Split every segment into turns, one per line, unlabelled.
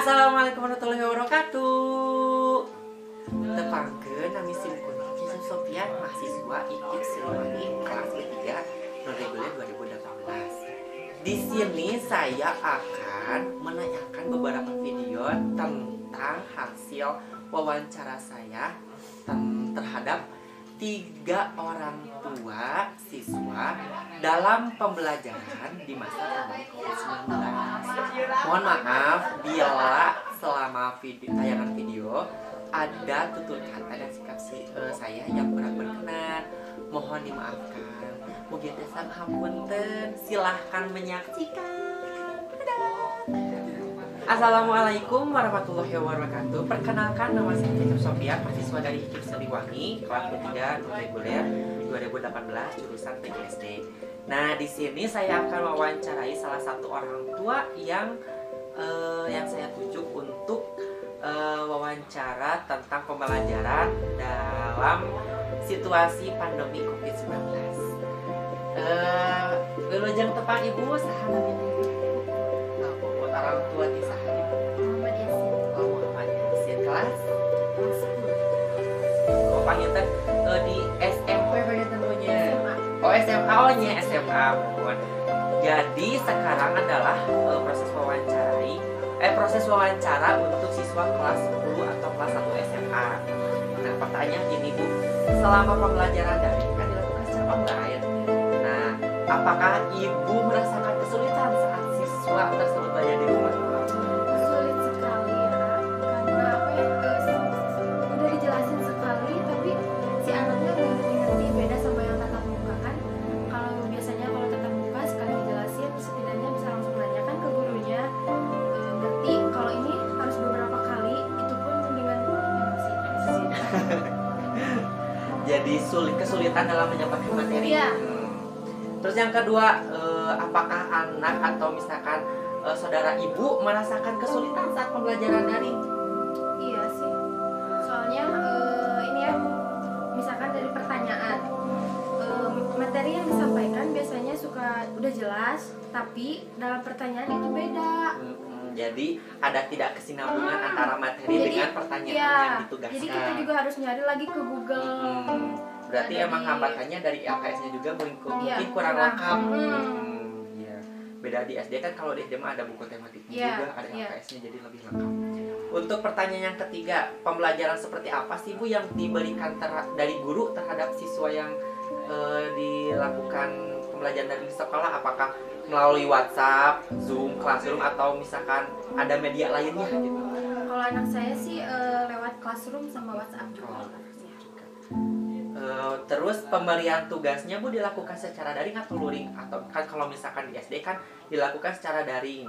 Assalamualaikum warahmatullahi wabarakatuh. Tepangkeun nami simkuning Yusuf Sofian, mahasiswa IKIP Siliwangi kelas 3 non reguler 2018. Di sini saya akan menanyakan beberapa video tentang hasil wawancara saya terhadap 3 orang tua siswa dalam pembelajaran di masa pandemi COVID-19. Mohon maaf bila selama tayangan video ada tutur kata dan sikap saya yang kurang berkenan. Mohon dimaafkan. Mugi teh sahapunten. Silahkan menyaksikan. Assalamualaikum warahmatullahi wabarakatuh. Perkenalkan, nama saya Yusuf Sofian, mahasiswa dari IKIP Siliwangi, kelas 3 non reguler 2018 jurusan PGSD. Nah, di sini saya akan mewawancarai salah satu orang tua yang saya tuju untuk wawancara tentang pembelajaran dalam situasi pandemi COVID-19. Wilujeng tepang ibu saha namanya? Orang tua di saha ibu?
Muhammad Yasin.
Oh, Muhammad Yasin, kelas 10. Oh, panggilnya di SMP banyak tentunya. Oh, SMA, oh nya SMA. Jadi sekarang adalah proses wawancara untuk siswa kelas 10 atau kelas 1 SMA. Nah, pertanyaan gini Bu, selama pembelajaran daring kan dilakukan secara online. Nah, apakah Ibu merasakan kesulitan saat siswa tersebut belajar di rumah?
Sulit sekali ya, karena udah dijelasin sekali, tapi si anaknya nggak ngerti beda sama yang tatap muka kan. Kalau biasanya kalau tatap muka sekali dijelasin, setidaknya bisa langsung nanyakan ke gurunya, ngerti. Kalau ini harus beberapa kali, itu pun dengan emosi.
Jadi kesulitan dalam menyampaikan materi.
Iya.
Terus yang kedua, apakah anak atau misalkan saudara ibu merasakan kesulitan saat pembelajaran daring?
Iya sih, soalnya ini ya, misalkan dari pertanyaan, materi yang disampaikan biasanya suka udah jelas, tapi dalam pertanyaan itu beda.
Jadi ada tidak kesinambungan antara materi dengan pertanyaan yang ditugaskan.
Jadi kita juga harus nyari lagi ke Google.
Berarti emang hambatannya dari LKS-nya juga mungkin kurang lengkap. Ya. Beda di SD kan, kalau di SD mah ada buku tematiknya juga, ada LKS-nya jadi lebih lengkap. Untuk pertanyaan yang ketiga, pembelajaran seperti apa sih Bu yang diberikan dari guru terhadap siswa yang dilakukan pembelajaran dari sekolah? Apakah melalui WhatsApp, Zoom, Classroom, atau misalkan ada media lainnya gitu?
Kalau anak saya sih lewat Classroom sama WhatsApp juga.
Terus pemberian tugasnya Bu dilakukan secara daring atau luring? Atau kan kalau misalkan di SD kan dilakukan secara daring,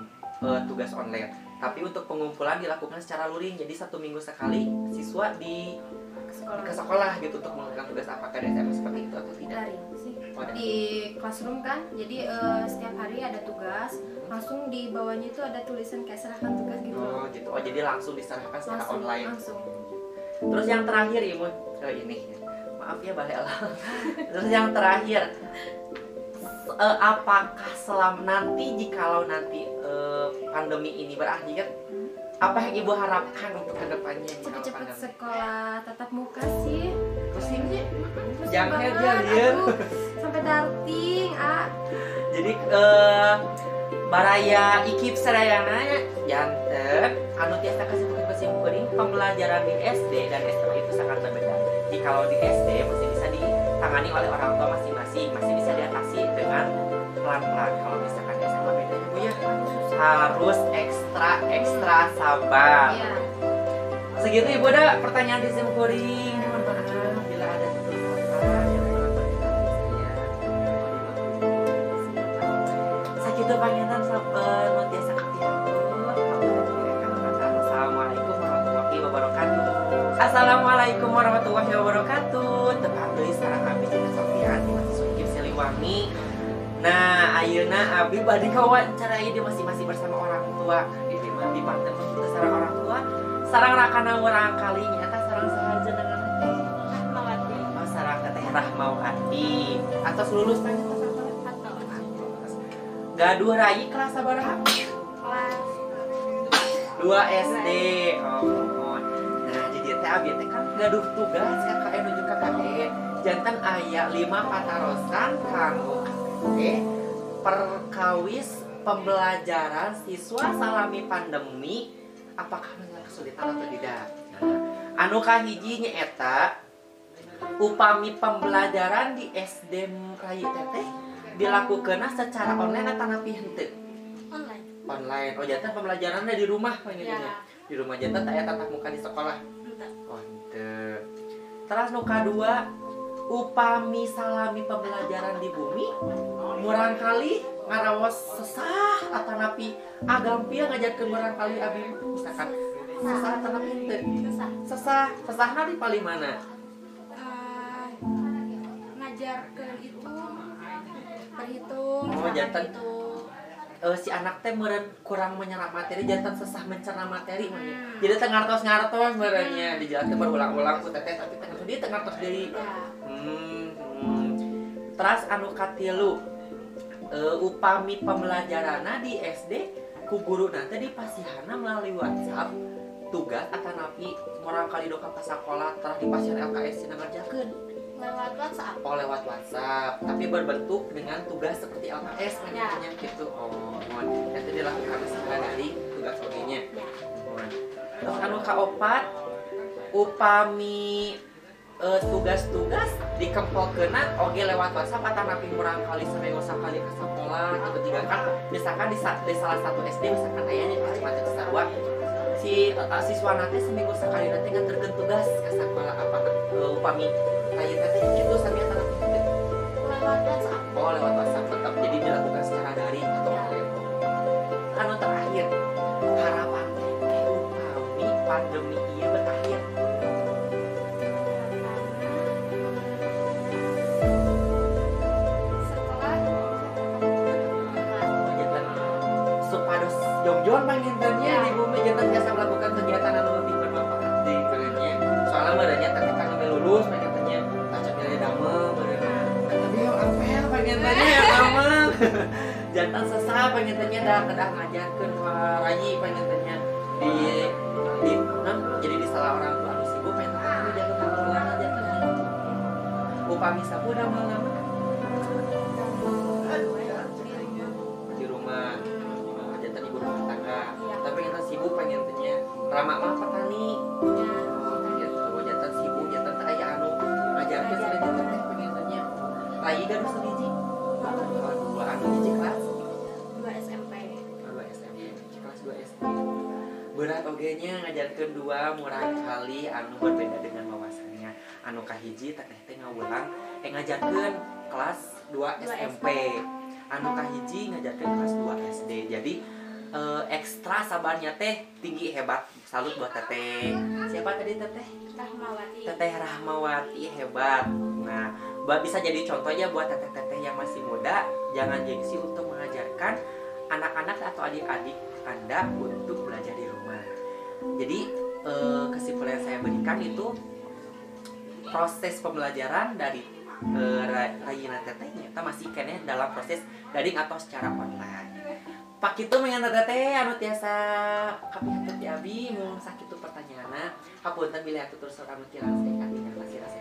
tugas online. Tapi untuk pengumpulan dilakukan secara luring. Jadi 1 minggu sekali siswa ke sekolah gitu untuk mengumpulkan tugas. Apakah ada SMA seperti itu atau tidak?
Daring sih. Di Classroom kan, jadi setiap hari ada tugas, langsung di bawahnya itu ada tulisan kayak serahkan tugas gitu.
Oh gitu. Oh jadi langsung diserahkan secara online.
Langsung.
Terus yang terakhir Ibu, ini maaf ya Balela. Terus yang terakhir, apakah jikalau nanti pandemi ini berakhir, apa yang Ibu harapkan untuk kedepannya?
Cepet-cepet sekolah tatap muka sih.
Pusingnya
Pusing
jangan
banget,
dia
aduh, sampai darting.
Jadi baraya IKIP sadayana janten anu tiasa kesimpulan pembelajaran di SD dan SMA itu sangat berbeda. Jikalau di SD masih bisa ditangani oleh orang tua masing-masing, masih bisa diatasi dengan pelan-pelan. Kalau misalkan SMA bedanya Bu ya, harus ekstra sabar.
Iya.
Segitu Ibu ada pertanyaan di simkuring. Mohon maaf bila ada tutur kata yang kurang berkenan. Sakitu pangenan nu tiasa kapitatur. Assalamualaikum warahmatullahi wabarakatuh. Assalamualaikum warahmatullahi wabarakatuh. Tepang deui sareng Abi Cina Sofian di mahasiswa IKIP Siliwangi. Nah, ayeuna Abi bade kawawancarai di masing-masing bersama orang tua. Di partner kita sareng orang tua. Sarang rakana urang kali nyata sarang sahaja dengan Rahmawati. Oh, sarang teteh Rahmawati. Atos lulus tanya atos. Gaduh rai kelas sabaraha?
Kelas
2 SD. Oh, mohon. Nah, jadi teh abi teh kan gaduh tugas KKN nuju KKN. Jantan aya 5 patarosan kanggo perkawis pembelajaran siswa salami pandemi. Apakah mengalami kesulitan atau tidak? Nah, anu kahiji nyaeta upami pembelajaran di SD Rayi Teteh dilakukan secara online atau napi henteu? Online. Oh, jantan pembelajarannya di rumah ya. Di rumah jantan tak aya tatap muka di sekolah. Oh, henteu. Terus nu kadua, upami salami pembelajaran di bumi murang kali ngaraos sesah atau napi agampil ngajarkeun murang kali abi misalkan sesah atau napi henteu? Sesahna di paling mana?
Ngajarkeun itu berhitung.
Oh, jantan si anak teh meureun kurang menyerap materi, jantan sesah mencerna materi mah. Jadi teh ngartos meureunnya dijelaskeun berulang-ulang ku teteh tapi teh dia teh ngartos deui. Terus anu katilu upami pembelajaranna di SD ku guruna teh dipasihana melalui WhatsApp tugas atanapi murang kali doka ka sakola terus dipasihan LKS cenah ngerjakeun
lewat WhatsApp.
Oh, lewat WhatsApp, tapi berbentuk dengan tugas seperti LKS namanya gitu. Oh, itu dilakukan secara dari tugas OG-nya. Terus anu kaopat upami tugas-tugas dikempolkeunna oge lewat WhatsApp atau napi murang kali seminggu sakali ke sekolah gitu. Tiga kan misalkan di salah satu SD misalkan aya nih materi sarua si siswa nanti seminggu sekali nanti nganterkeun tugas ke sekolah apa upami kayak tadi itu sambil tanah
Lewat WhatsApp.
oh lewat WhatsApp tetap jadi dilakukan secara daring atau online. Anu terakhir harapan teh upami pandemi ieu berakhir. Supados jong-jong pangintennya di bumi jangan biasa melakukan kegiatan anu lebih bermanfaat di kerennya. Soalnya merenya ketika lulus pangintennya taca pilih damel merenya. Tapi yang apel pangintennya yang damel. Jantan sesah pangintennya dah ngajarkeun ka Rayi pangintennya di jadi di salah orang tua anu sibuk pangintennya anu jaga keluar jantan. Upami sabu damel di rumah. Ibu rumah tangga, tapi kita sibuk pengen tanya Rama mah petani, gitu, jantan sibuk, jantan tak aya anu ngajarkeun sana jantan teh pengen tanya, Rayi dan seliji, dua anu hiji kelas,
2 SMP,
kelas 2 SD, berat ogenya ngajarkeun dua murang kali anu berbeda dengan wawasannya, anu kahiji teteh teh ngawulang, ngajarkeun kelas 2 SMP. Anu kahiji ngajarkeun kelas 2 SD. Jadi ekstra sabarnya teh tinggi hebat. Salut buat teteh. Siapa tadi teteh?
Rahmawati.
Teteh Rahmawati hebat. Nah, bisa jadi contoh ya buat teteh-teteh yang masih muda, jangan gengsi untuk mengajarkan anak-anak atau adik-adik Anda untuk belajar di rumah. Jadi kesimpulan yang saya berikan itu proses pembelajaran dari Rayina tetehnya kita masih kene dalam proses daring atau secara online. Pak kitu mengan teteh anu tiasa kapihatut di abi mun sakitu pertanyaanna hapunten bilih atutur anu kirang saya katingan masih rasa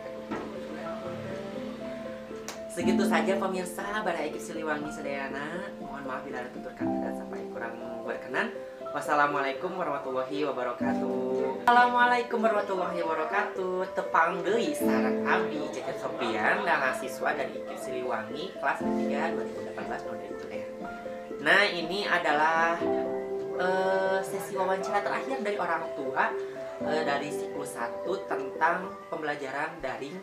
segitu saja pemirsa Baraya Ekip Siliwangi sedayana. Mohon maaf bila ada tutur kata dan sampai kurang berkenan. Wassalamualaikum warahmatullahi wabarakatuh. Assalamualaikum warahmatullahi wabarakatuh. Tepang deui sareng abdi Cecep Sopian dan mahasiswa dari Ekip Siliwangi kelas 3 2018 Node itu ya. Nah, ini adalah sesi wawancara terakhir dari orang tua dari siklus 1 tentang pembelajaran daring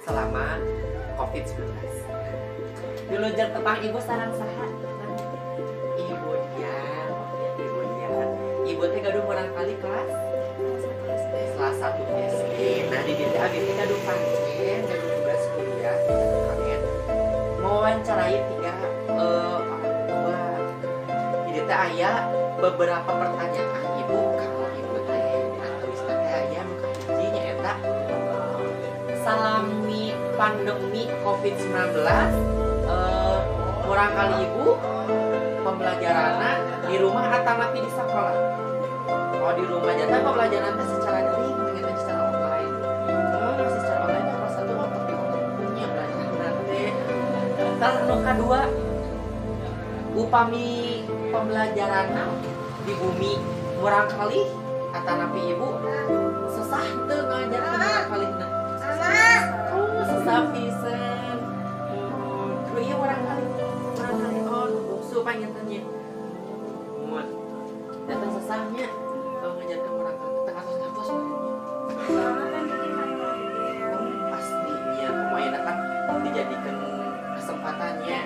selama COVID-19. Dulu jam tepang ibu sarang saha? Ibu Dian. Ibu teh gaduh murang kali kelas kelas 1 SD. Nah di dieu abi teh gaduh pancen, gaduh tugas kuliah kalian mau wawancarai 3 jadi teh aya beberapa pertanyaan ibu kalau ibu teh atulis teh aya nu kahiji nyaeta salami pandemi COVID-19 murang kali ibu pembelajaranna di rumah atau napi di sekolah? di rumah jatah pembelajaran teh secara daring gitu secara online. Masih secara online kelas 1 mah tapi online belajar nanti. Terus nu kadua upami pembelajaran di bumi murang kali kata nabi ibu susah tuh ngajar murang kali susah pisan. Iya murang kali supaya tanya datang susahnya ngajarkan orang tengah kampus pastinya pemain akan dijadikan kesempatannya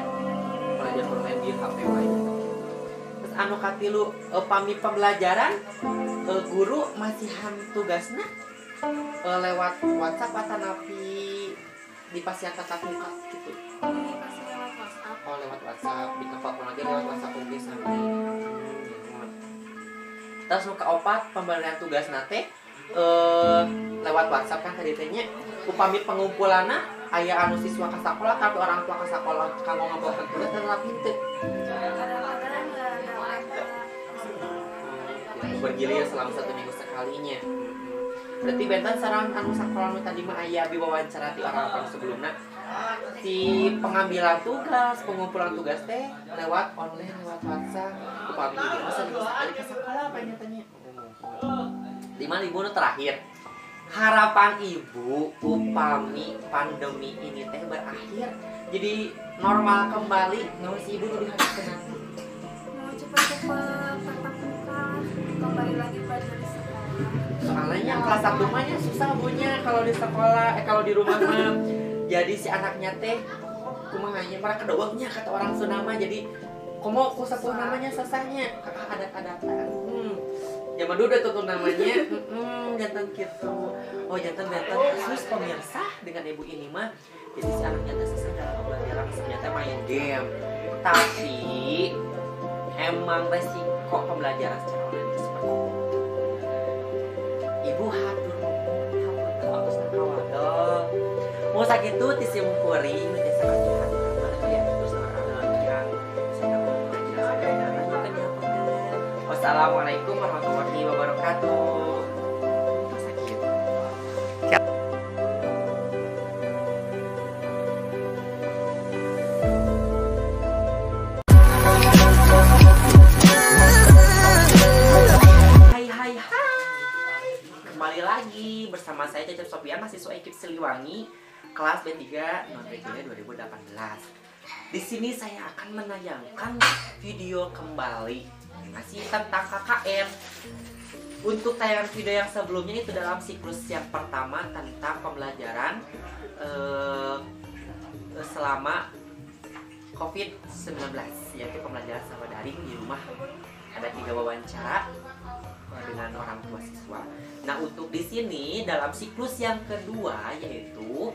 belajar online di HP lain. Terus anu katilu pami pembelajaran guru masihan tugasnya lewat WhatsApp atau napi di pasien tatap muka gitu. Oh lewat WhatsApp di kapal lagi lewat WhatsApp oke sampai. Terus nu kaopat pemberian tugas nate lewat WhatsApp kan tadi tanya upami pengumpulanna aya anu siswa ka sakola tapi orang tua ka sakola kanggo ngabawakeun tugas dan rapi teu. Bergilir selama 1 minggu sekalinya. Berarti benten sareng anu sakola nu tadi mah aya diwawancara ti orang sebelumna. Si pengambilan tugas, pengumpulan tugas teh lewat online, lewat WhatsApp. Upami ibu masa sekali ke sekolah tanya-tanya. 5.000 terakhir. Harapan ibu upami pandemi ini teh berakhir, jadi normal kembali. Nggak si ibu jadi harus nanti.
Mau cepat-cepat tatap muka, kembali lagi belajar di sekolah.
Soalnya kelas 1 mah susah bunya kalau di sekolah, kalau di rumah mah. Jadi si anaknya teh kumahanya para kedawaknya kata orang Sunama jadi komo ku satu namanya sasahnya kakak adat-adatan. Zaman dulu udah tuh namanya jantan gitu. Oh jantan khusus pemirsa dengan ibu ini mah. Jadi si anaknya teh sasah dalam pembelajaran ternyata main game. Tapi emang resiko pembelajaran secara online itu seperti itu. Ibu hatur aku sakawa dong. Mau sakit tuh tisim kuring nanti sangat jahat banget ya terus yang sedang belajar. Wassalamualaikum warahmatullahi wabarakatuh. Sakit. Hai. Kembali lagi bersama saya Cecep Sofian, mahasiswa ekip Siliwangi kelas B3 non reguler 2018. Di sini saya akan menayangkan video kembali masih tentang KKN. Untuk tayangan video yang sebelumnya itu dalam siklus yang pertama tentang pembelajaran selama COVID-19, yaitu pembelajaran secara daring di rumah. Ada 3 wawancara dengan orang tua siswa. Nah, untuk di sini dalam siklus yang kedua yaitu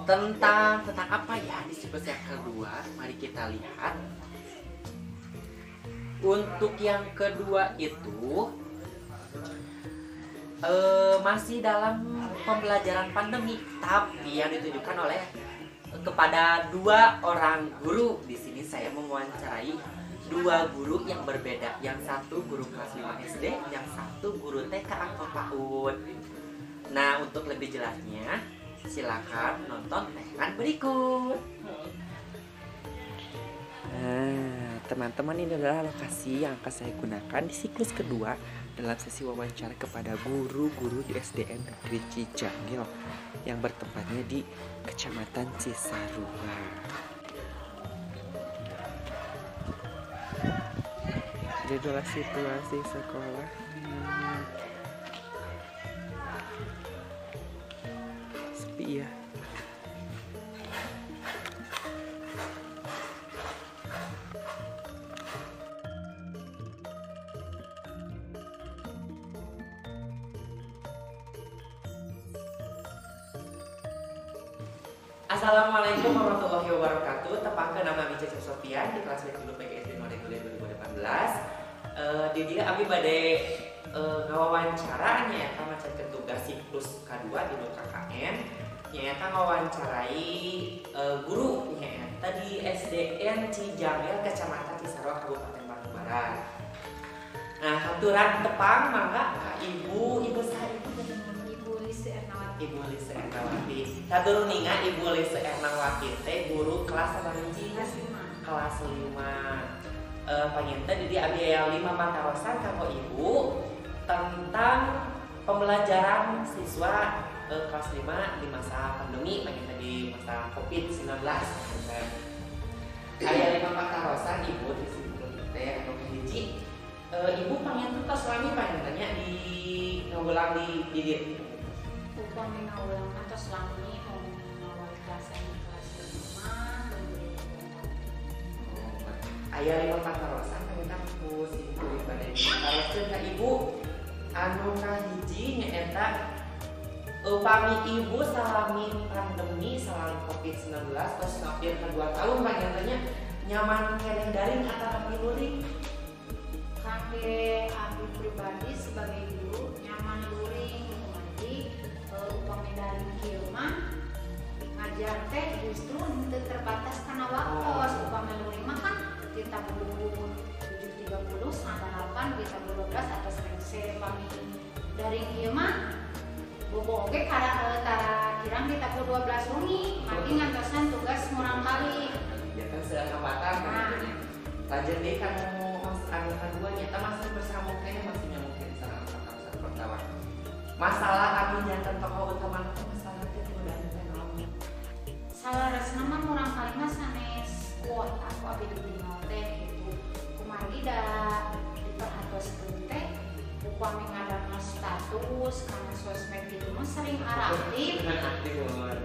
tentang apa ya di siklus yang kedua? Mari kita lihat. Untuk yang kedua itu masih dalam pembelajaran pandemi, tapi yang ditunjukkan oleh kepada 2 orang guru. Di sini saya mewawancarai 2 guru yang berbeda. Yang satu guru kelas 5 SD, yang satu guru TK atau PAUD. Nah, untuk lebih jelasnya silakan nonton tayangan berikut. Nah, teman-teman, ini adalah lokasi yang akan saya gunakan di siklus kedua dalam sesi wawancara kepada guru-guru di SDN Negeri Cijangil yang bertempatnya di Kecamatan Cisarua. Ini adalah situasi sekolah. Sepi ya. Assalamualaikum warahmatullahi wabarakatuh. Tepatkan nama Cecep Sofian di kelas B3 PGSD Reguler 2018. Di dia abi bade ngawawancaranya eta macan tugas siklus K2 di KKN nyaeta ngawawancarai guru nyaeta di SDN Cijangil Kecamatan Cisarua Kabupaten Bandung Barat. Nah, aturan tepang mangga ka ibu saha ibu
Ibu Lise Ernawati.
Ibu Lise Ernawati. Saturun ninga Ibu Lise Ernawati teh guru kelas apa hiji? Kelas 5. Panginten jadi abi aya 5 pantarosan kanggo ibu tentang pembelajaran siswa kelas 5 di masa pandemi panginten di masa Covid-19. Aya 5 pantarosan ibu di situ teh anu hiji. Ibu panginten tos lami pangintennya di ngeulang di dieu.
Upami ngaulang atos lami ngawal kelas kelas 5.
Aya 5 pantarosan panginten ku si ibu bade pantaroskeun ka ibu anu kahiji nyaeta upami ibu salami pandemi salami Covid-19 terus hampir ke 2 tahun pangintennya nyaman keneh daring atau luring.
Kangge abi pribadi sebagai guru nyaman luring jadi upami dari kieu mah ngajar teh justru henteu terbatas kana waktos. Upami luring mah kan di tahun 730 sangka 8 di tahun 12 atau upami dari kieu mah bobo oge tara kirang di tahun 12 wengi mati ngantosan tugas murang kali.
Ya kan seangkatan kan. Lanjut deh kamu anu kedua nyata masih bersama mungkin masih nyamukkeun sareng angkatan pertama. Masalah kami jantan tokoh utama itu masalah teh godaan teh naon?
Salaresna mah murang kali mah sanes kuota aku abi dibina teh gitu. Kumargi da diperhatoskeun teh upami ngadanna status kana sosmed gitu mah sering aktif.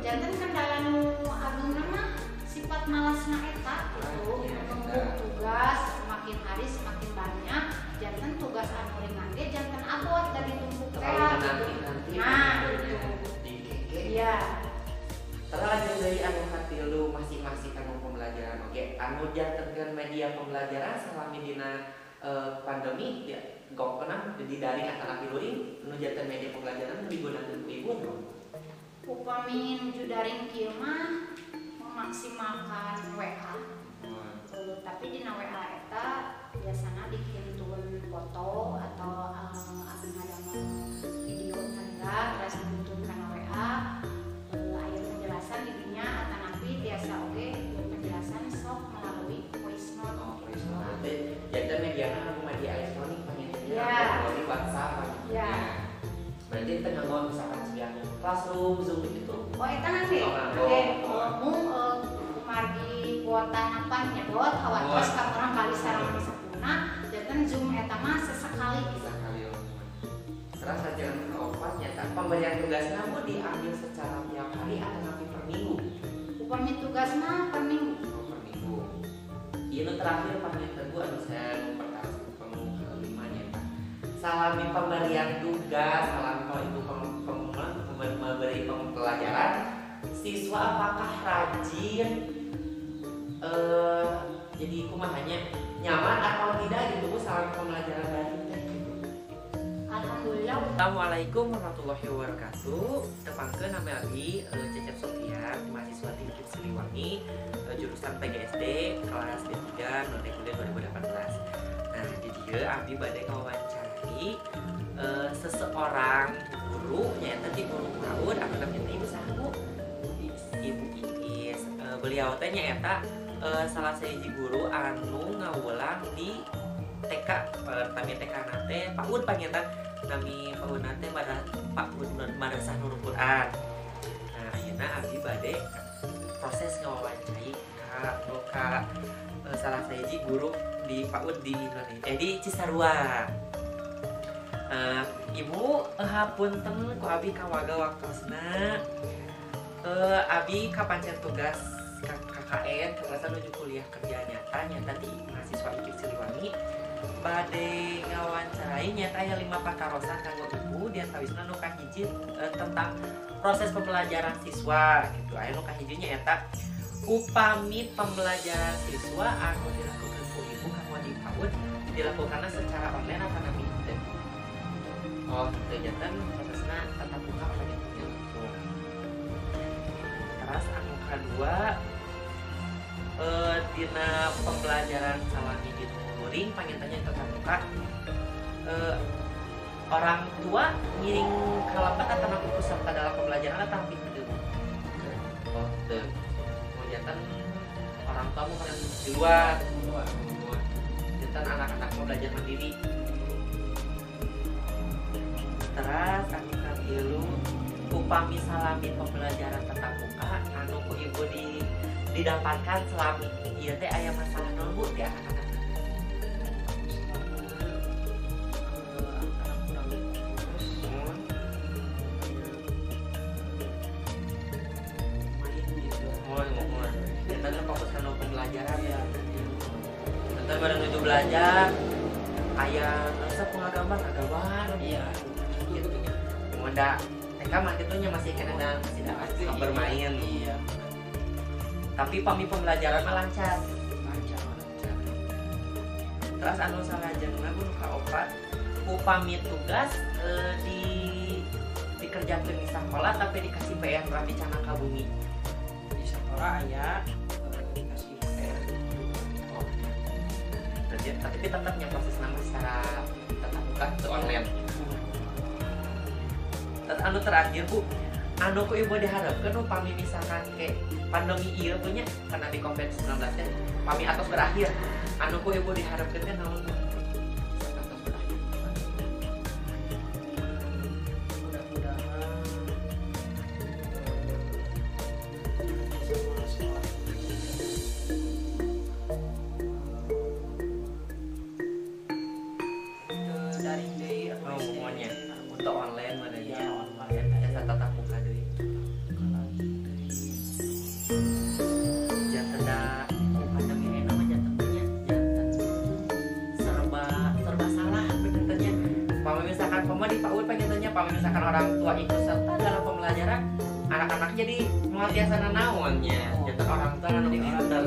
Janten kendala nu agengna mah sifat malasna eta gitu. Menumpuk tugas semakin hari semakin banyak. Janten tugas anu ringan ge janten abot dari tumpuk teh. Nah, gitu. Iya.
Terlanjut dari anu katilu masing-masing anu pembelajaran oke. Anu jantenkeun media pembelajaran salami dina pandemi ya gokna di daring atau luring anu janten media pembelajaran digunakeun ku ibu atuh.
Upami nuju daring kieu mah memaksimalkan WA. Tapi dina WA eta biasana dikirimkeun foto atau anu ngadamel video nyanda terus dituntun kana WA. Aya penjelasan di dinya atanapi biasa oge penjelasan sok melalui voice note.
Voice note. Janten media anu media elektronik pangintennya
Ya.
di WhatsApp.
Ya.
Berarti kita nganggo misalkan sebiang Classroom, Zoom gitu.
Oh eta nanti. Oke, margi kuota napan nyedot hawatos ka urang kali sareng sampurna janten Zoom eta mah sesekali bisa.
Sekali serasa jangan keopat nyata pemberian tugas namun diambil secara tiap hari atau nanti per minggu.
Upami tugas mah per minggu.
Per minggu. Ini terakhir panginten gua anu saya mempertahankan pemuka limanya Pak. Salami pemberian tugas, salami kalau ibu memberi pembelajaran, siswa apakah rajin? Jadi kumahanya nyaman atau tidak gitu bu salami pembelajaran daring teh gitu.
Alhamdulillah.
Assalamualaikum warahmatullahi wabarakatuh. Tepangkeun nama abi Cecep Sofian, mahasiswa di Undip Siliwangi, jurusan PGSD kelas D3 Nota Kuliah 2018. Nah, di dieu abi bade ngawancari seseorang guru nyaeta di guru PAUD atau namanya ibu saha bu? Ibu Iis. Beliau teh nyaeta salah sahiji guru anu ngawulang di TK tami TK nate PAUD panginten nami PAUD nate PAUD Madrasah Nurul Quran. Nah, ayeuna abdi bade proses ngawawancari ka salah sahiji guru di PAUD di Indonesia di Cisarua. Ibu hapunten ku abi kawaga waktosna abi kapancen tugas KKN kebetulan menuju kuliah kerja nyata di mahasiswa IKIP Siliwangi bade ngawancarai nyata aya 5 pakarosan kanggo ibu diantawisna nu kahiji tentang proses pembelajaran siswa gitu. Aya nu kahiji nyaeta upami pembelajaran siswa anu dilakukan ku ibu kanggo di PAUD dilakukanna secara online atau nami teh. Oh, kegiatan prosesna tatap muka apa gitu. Terus anu kedua dina pembelajaran salami di luring pangintennya tatap muka eh, orang tua ngiring kalapatan karena peserta dalam pembelajaran atau itu oh tuh mau jantan orang tua mau kalian di luar jantan anak-anak mau belajar mandiri terus kan ilu upami salami pembelajaran tetap muka anu ku ibu didapatkan selama iya teh aya masalah nunggu di anak-anak pembelajaran ya kita bareng menuju belajar ayah rasa pengagaman iya gitu muda TK mah gitunya masih kena masih dapat bermain iya tapi pembelajaran mah lancar terus anu salajengna pun ka opat upami tugas dikerjakeun di sekolah tapi dikasih PR rapi cana ka bumi di sekolah aya tapi tetapnya proses nama secara tetap muka itu online. Dan anu terakhir bu, anu ku ibu diharapkan upami misalkan kayak pandemi iya punya karena di COVID-19 kan, pami atas berakhir, anu ku ibu diharapkan kan naon atas berakhir. Mudah-mudahan untuk online mana ya online ada tatap muka dari jantan dah pandemi ini nama jantannya jantan serba salah penyentannya pama misalkan pama di PAUD penyentannya pama misalkan orang tua ikut serta dalam pembelajaran anak-anak jadi mengalihkan naonnya jantan orang tua anu di pinter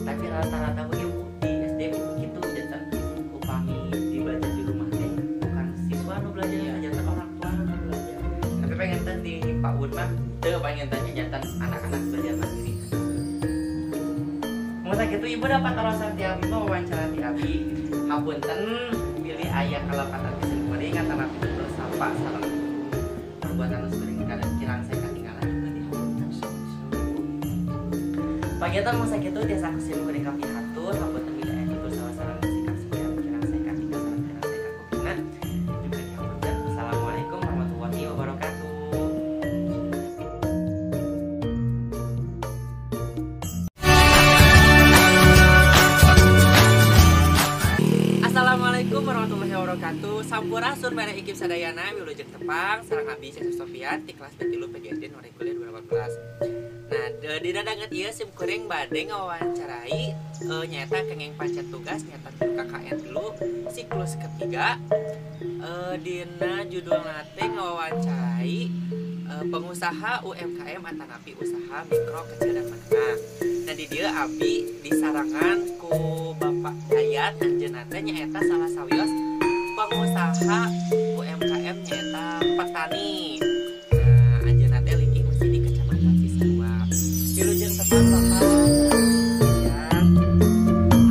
tapi rata-rata ibu di SD begitu jantan upami dibelajar di rumah teh bukan siswa nu belajar jantan orang tua nu belajar tapi pengen teh di PAUD mah teu pengen tanya jantan anak-anak belajar mandiri mun sakitu ibu dapat alasan ti abi mah wawancara ti abi hapunten pilih aya kalapatan bisa kumaring antara pinter sapa sareng perbuatan nu sering kadang kirang saya ketinggalan juga di hapunten pagiatan mun sakitu tiasa kusim kuring ka pihatur hapunten bila aya tutur salah-salah sikap supaya kirang saya ketinggalan sareng kirang saya kakupingan juga di hapunten. Assalamualaikum warahmatullahi wabarakatuh. Assalamualaikum warahmatullahi wabarakatuh. Sampurasun bare ikip sadayana wilujeng tepang sareng abdi Cesar Sofian ti kelas 3 PGSD nu reguler 2018. Nah, di dadanget ieu sim kuring bade ngawawancarai nyaeta kenging pancet tugas nyaeta KKN dulu siklus ketiga. Dina judul nate ngawawancarai pengusaha UMKM atanapi usaha mikro kecil dan menengah. Nah di dia abi disarangan ku Bapak Dayat anjeunna teh nyaeta salah sawios pengusaha UMKM nyaeta petani. Nah anjeunna teh linggih mesti di Kecamatan Cisarua. Wilujeng tepang Bapak ya.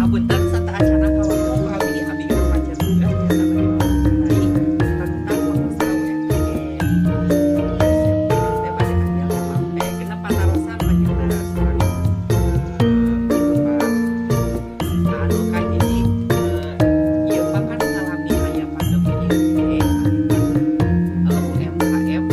Hapunten sata acana kawanku abi ngabaca tugas nyaeta bagi tentang pengusaha UMKM. UMKM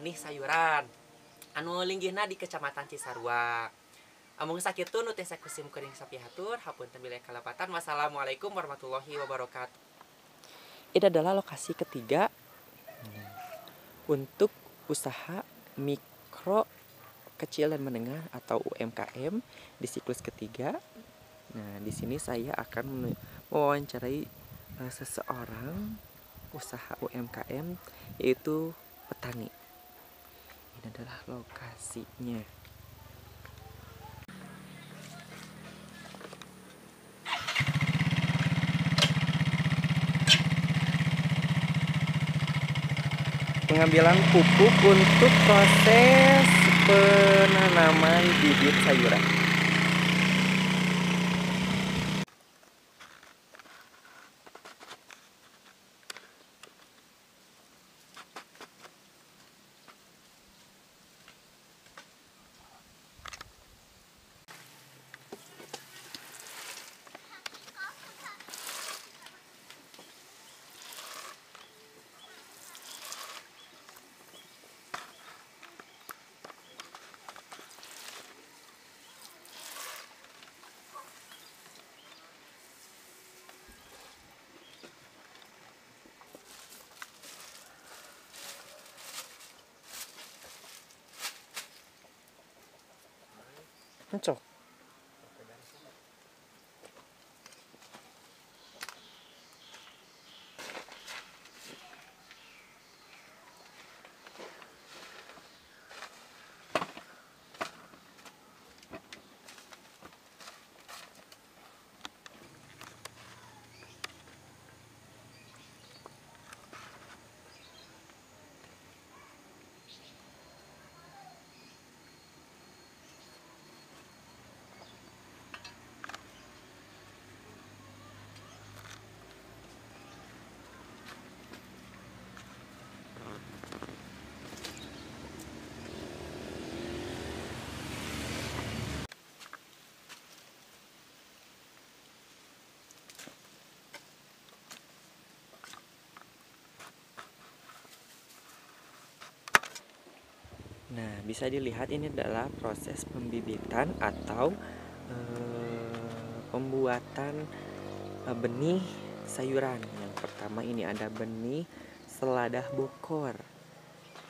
benih sayuran anu linggihna di Kecamatan Cisarua. Amung sakitu nu teh sakusim kuring sapihatur hapunten bilih kalapatan. Wassalamualaikum warahmatullahi wabarakatuh. Ini adalah lokasi ketiga untuk usaha mikro kecil dan menengah atau UMKM di siklus ketiga. Nah, di sini saya akan mewawancarai seseorang usaha UMKM yaitu petani. Ini adalah lokasinya. Pengambilan pupuk untuk proses penanaman bibit sayuran. Cocok. Nah, bisa dilihat ini adalah proses pembibitan atau pembuatan benih sayuran. Yang pertama ini ada benih seladah bokor.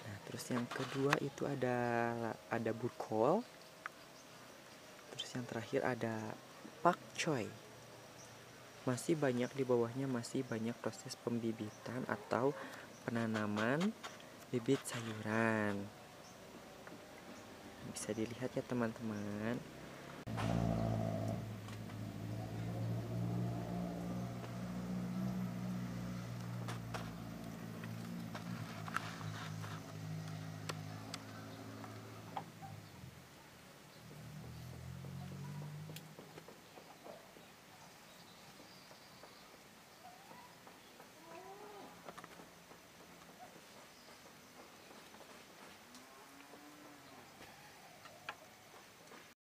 Nah, terus yang kedua itu ada bukol. Terus yang terakhir ada pakcoy. Masih banyak di bawahnya, masih banyak proses pembibitan atau penanaman bibit sayuran. Bisa dilihat ya teman-teman.